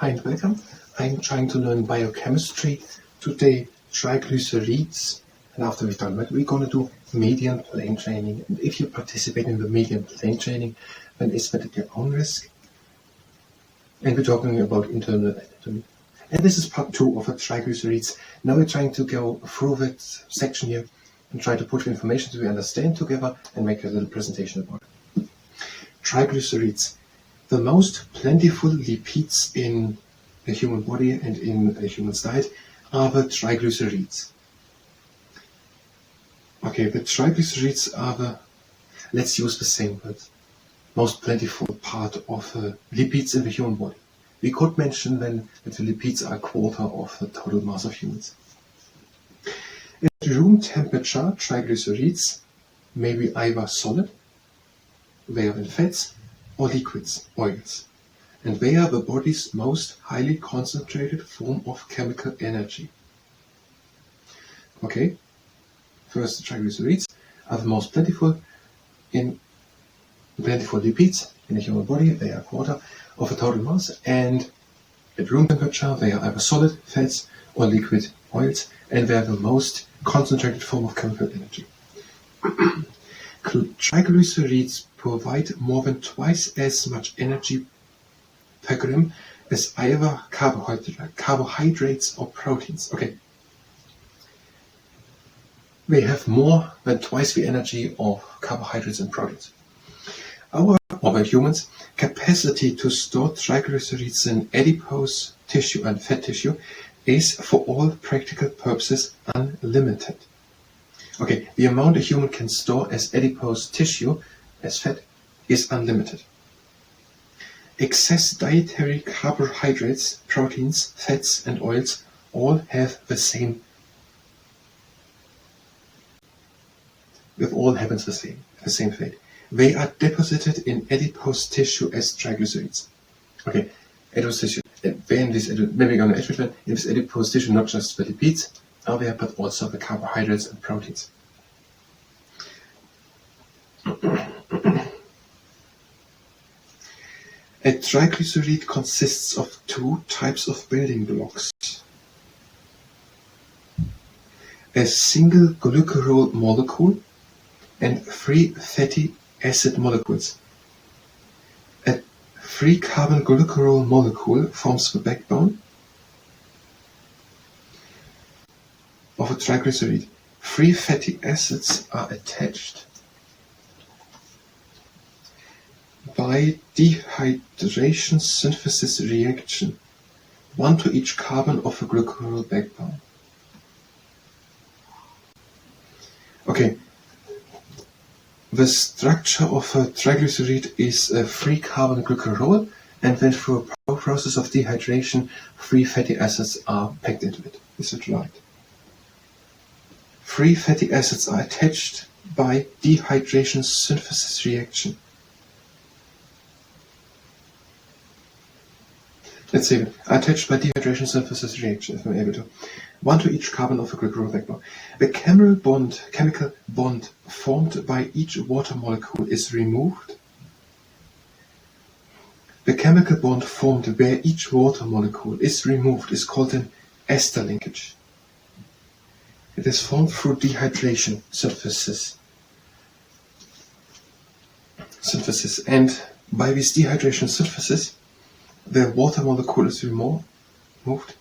Hi and welcome. I'm trying to learn biochemistry. Today, triglycerides. And after we've done that, we're going to do median plane training. And if you participate in the median plane training, then it's at your own risk. And we're talking about internal anatomy. And this is part 2 of the triglycerides. Now we're trying to go through that section here and try to put the information that we understand together and make a little presentation about it. Triglycerides. The most plentiful lipids in the human body and in a human's diet are the triglycerides. Okay, the triglycerides are the, let's use the same word, most plentiful part of the lipids in the human body. We could mention then that the lipids are a quarter of the total mass of humans. At room temperature, triglycerides may be either solid, they are in fats, or liquids, oils, and they are the body's most highly concentrated form of chemical energy. Okay, first, the triglycerides are the most plentiful lipids in the human body. They are a quarter of the total mass, and at room temperature they are either solid, fats, or liquid, oils, and they are the most concentrated form of chemical energy. Triglycerides provide more than twice as much energy per gram as either carbohydrates or proteins. Okay. They have more than twice the energy of carbohydrates and proteins. Our humans' capacity to store triglycerides in adipose tissue and fat tissue is, for all practical purposes, unlimited. Okay, the amount a human can store as adipose tissue, as fat, is unlimited. Excess dietary carbohydrates, proteins, fats, and oils all have the same. With all happens the same fate. They are deposited in adipose tissue as triglycerides. Okay, adipose tissue. Maybe we're going to add in this adipose tissue, not just the lipids are there, but also the carbohydrates and proteins. A triglyceride consists of two types of building blocks. A single glycerol molecule and 3 fatty acid molecules. A 3-carbon glycerol molecule forms the backbone of a triglyceride. 3 fatty acids are attached by dehydration synthesis reaction, one to each carbon of a glycerol backbone. Okay, the structure of a triglyceride is a 3-carbon glycerol, and then through a process of dehydration, 3 fatty acids are packed into it. Is it right? 3 fatty acids are attached by dehydration synthesis reaction. Let's say attached by dehydration synthesis reaction, if I'm able to. One to each carbon of a glycerol backbone. The chemical bond formed by each water molecule is removed. The chemical bond formed where each water molecule is removed is called an ester linkage. It is formed through dehydration synthesis. And by this dehydration synthesis, the water molecule is removed.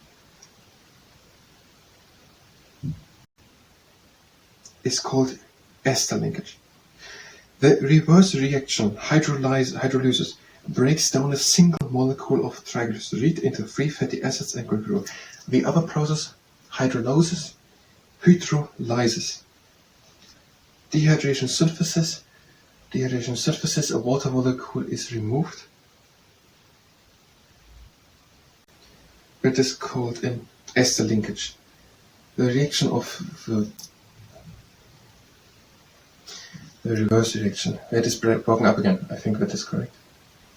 Is called ester linkage. The reverse reaction, hydrolysis, breaks down a single molecule of triglyceride into 3 fatty acids and glycerol. The other process, hydrolysis, dehydration synthesis, a water molecule is removed. It is called an ester linkage. The reaction of the reverse reaction. That is broken up again. I think that is correct.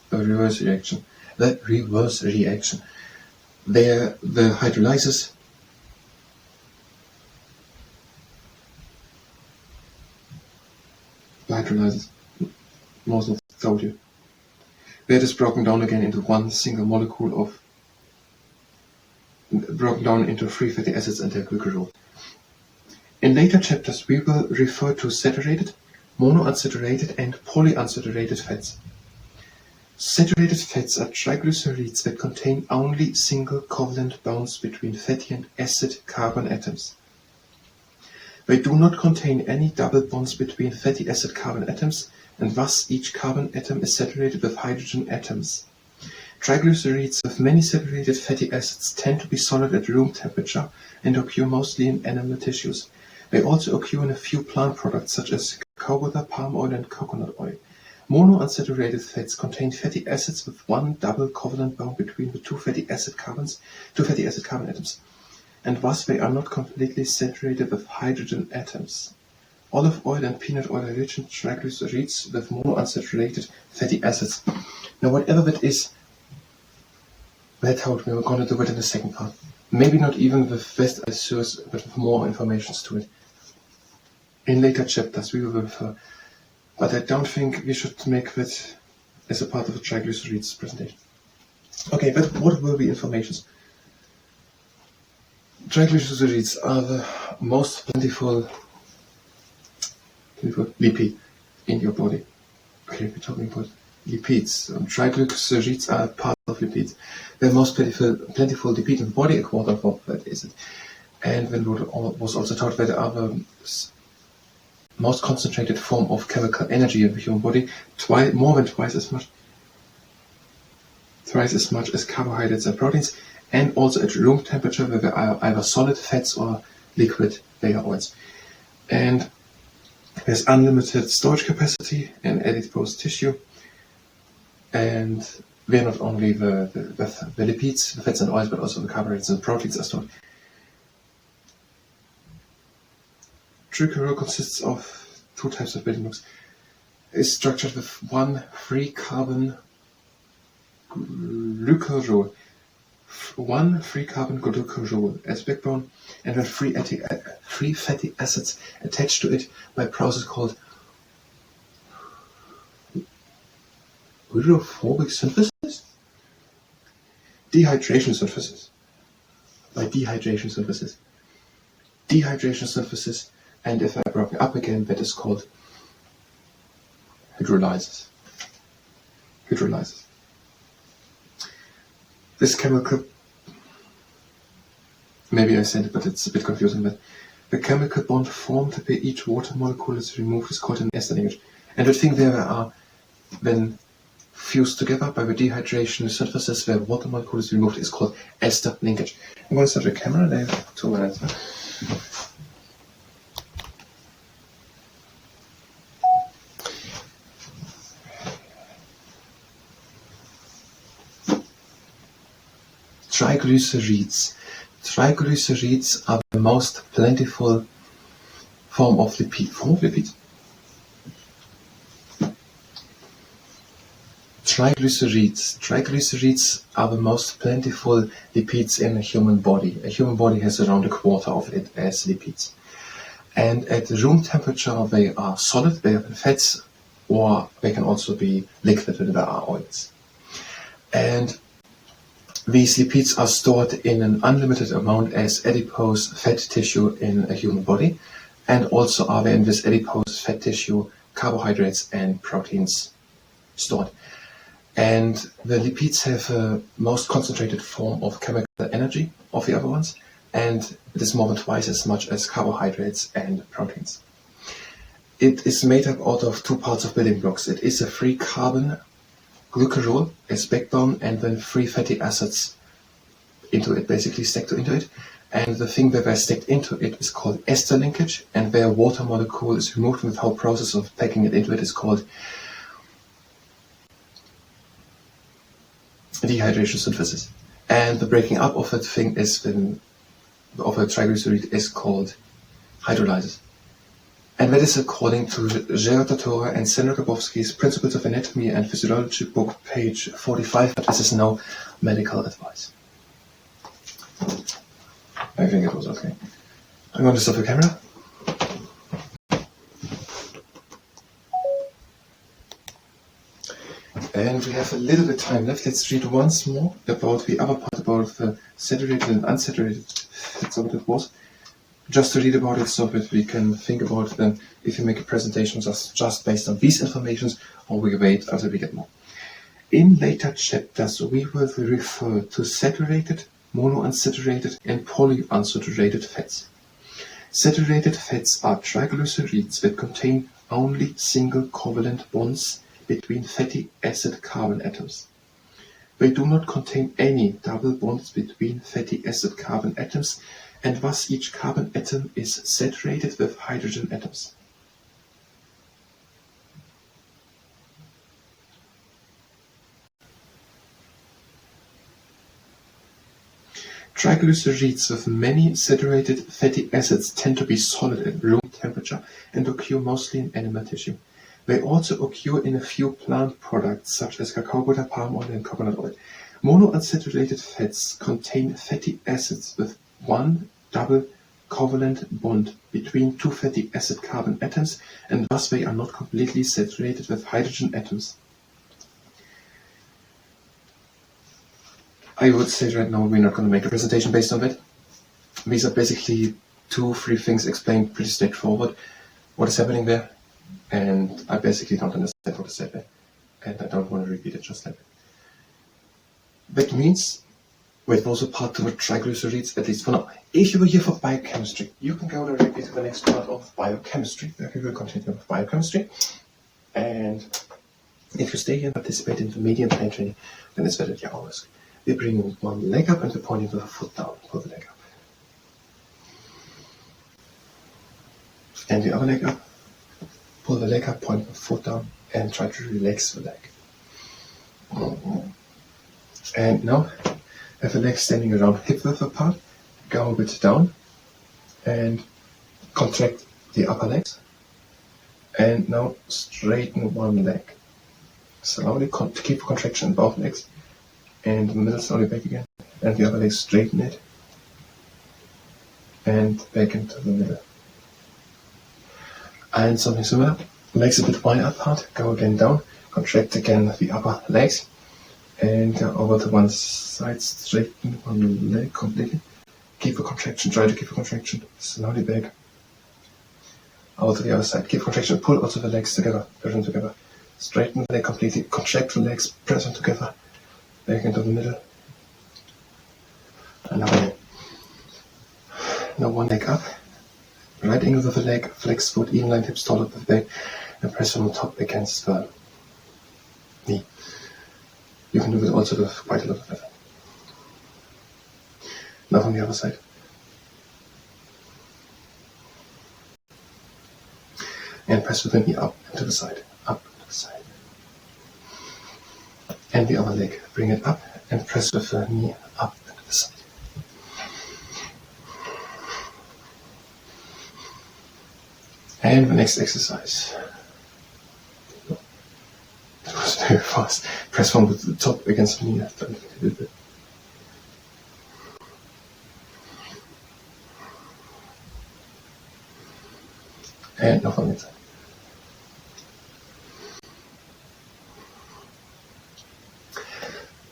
The reverse reaction. The hydrolysis most of told you. That is broken down again into one single molecule of broken down into free fatty acids and their glycerol. In later chapters, we will refer to saturated, monounsaturated, and polyunsaturated fats. Saturated fats are triglycerides that contain only single covalent bonds between fatty and acid carbon atoms. They do not contain any double bonds between fatty acid carbon atoms, and thus each carbon atom is saturated with hydrogen atoms. Triglycerides with many saturated fatty acids tend to be solid at room temperature and occur mostly in animal tissues. They also occur in a few plant products such as cacao butter, palm oil, and coconut oil. Monounsaturated fats contain fatty acids with one double covalent bond between the two fatty acid carbon atoms, and thus they are not completely saturated with hydrogen atoms. Olive oil and peanut oil are rich in triglycerides with monounsaturated fatty acids. Now, whatever that is, that's how we're going to do it in the second part. Maybe not even with best source, but with more information to it. In later chapters, we will refer. But I don't think we should make that as a part of the triglycerides presentation. Okay, but what will be informations? Triglycerides are the most plentiful lipid in your body. Okay, we're talking about lipids. Triglycerides are part of lipids. The most plentiful lipid in the body, a quarter of that is it. And when was also taught that are the most concentrated form of chemical energy in the human body, more than twice as much as carbohydrates and proteins, and also at room temperature where they are either solid fats or liquid beta oils. And there's unlimited storage capacity in adipose tissue, and where not only the lipids, the fats and oils, but also the carbohydrates and proteins are stored. Glycerol consists of two types of building blocks. It's structured with one free carbon glycerol, as backbone, and then free fatty acids attached to it by a process called hydrophobic synthesis? Dehydration synthesis. And if they're broken up again, that is called hydrolysis. This chemical, maybe I said it, but it's a bit confusing, but the chemical bond formed where each water molecule is removed is called an ester linkage. And the thing there are, when fused together by the dehydration synthesis where water molecule is removed, is called ester linkage. I'm going to start the camera, I have 2 minutes. Triglycerides. Triglycerides are the most plentiful form of lipid. Triglycerides are the most plentiful lipids in a human body. A human body has around a quarter of it as lipids. And at room temperature, they are solid, they are fats, or they can also be liquid when there are oils. And these lipids are stored in an unlimited amount as adipose fat tissue in a human body, and also are there in this adipose fat tissue carbohydrates and proteins stored. And the lipids have a most concentrated form of chemical energy of the other ones, and it is more than twice as much as carbohydrates and proteins. It is made up out of 2 parts of building blocks. It is a free carbon glycerol as backbone, and then free fatty acids into it, basically stacked into it. And the thing that they're stacked into it is called ester linkage, and where water molecule is removed with the whole process of packing it into it is called dehydration synthesis. And the breaking up of that thing is of a triglyceride is called hydrolysis. And that is according to Gerard Tatora and Sandra Grabowski's Principles of Anatomy and Physiology book, page 45, but this is no medical advice. I think it was okay. I'm going to stop the camera. And we have a little bit of time left. Let's read once more about the other part about the saturated and unsaturated fats, what it was, just to read about it so that we can think about them if you make a presentation just based on these informations, or we wait until we get more. In later chapters, we will refer to saturated, monounsaturated, and polyunsaturated fats. Saturated fats are triglycerides that contain only single covalent bonds between fatty acid carbon atoms. They do not contain any double bonds between fatty acid carbon atoms, and thus each carbon atom is saturated with hydrogen atoms. Triglycerides with many saturated fatty acids tend to be solid at room temperature and occur mostly in animal tissue. They also occur in a few plant products such as cacao butter, palm oil, and coconut oil. Monounsaturated fats contain fatty acids with one double covalent bond between two fatty acid carbon atoms, and thus they are not completely saturated with hydrogen atoms. I would say right now we're not going to make a presentation based on that. These are basically 2-3 things explained pretty straightforward. What is happening there? And I basically don't understand what is said there. And I don't want to repeat it just like that. That means we've also part to the triglycerides, at least for now. If you were here for biochemistry, you can go directly to the next part of biochemistry, where we will continue with biochemistry. And if you stay here and participate in the medium plane training, then it's better that you always. We're bringing one leg up and we're pointing with the foot down. Pull the leg up. And the other leg up. Pull the leg up, point the foot down, and try to relax the leg. And now, have the legs standing around hip width apart. Go a bit down and contract the upper legs. And now straighten one leg. Slowly keep the contraction in both legs. And the middle slowly back again, and the other leg straighten it, and back into the middle. And something similar, legs a bit wide apart, go again down, contract again the upper legs, and go over to one side, straighten one leg completely, keep a contraction, try to keep a contraction, slowly back, over to the other side, keep contraction, pull also the legs together, push them together, straighten the leg completely, contract the legs, press them together, back into the middle. Another leg. Now one leg up. Right angle with the leg, flex foot, even line hips taller with the back, and press from the top against the knee. You can do it also with quite a lot of effort. Now from the other side. And press with the knee up and to the side, up and to the side. And the other leg, bring it up and press with the knee up and to the side. And the next exercise. It was very fast. Press from the top against the knee. I've done it a little bit. And now from the inside.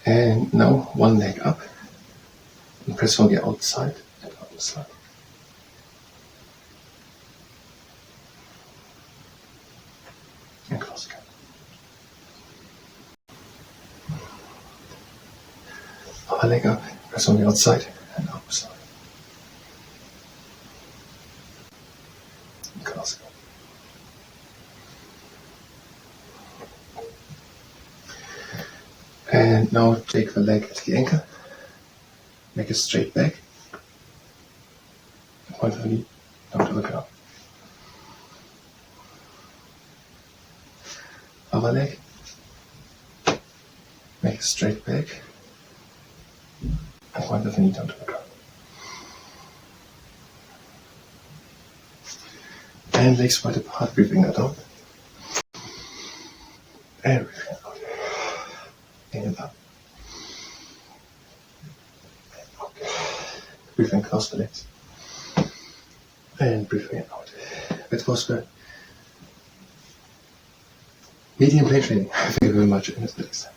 And now one leg up and press from the outside and on the side. And close again. Other leg up, press on the outside and on the side. And close again. And now take the leg at the ankle, make a straight back, point the knee down to the ground. Other leg, make a straight back, and point the knee down to the ground. And legs wide apart, breathing that out. And breathing out. And up. Breathing close the legs. And breathing out. That was the medium plane training. Thank you very much, and until next time.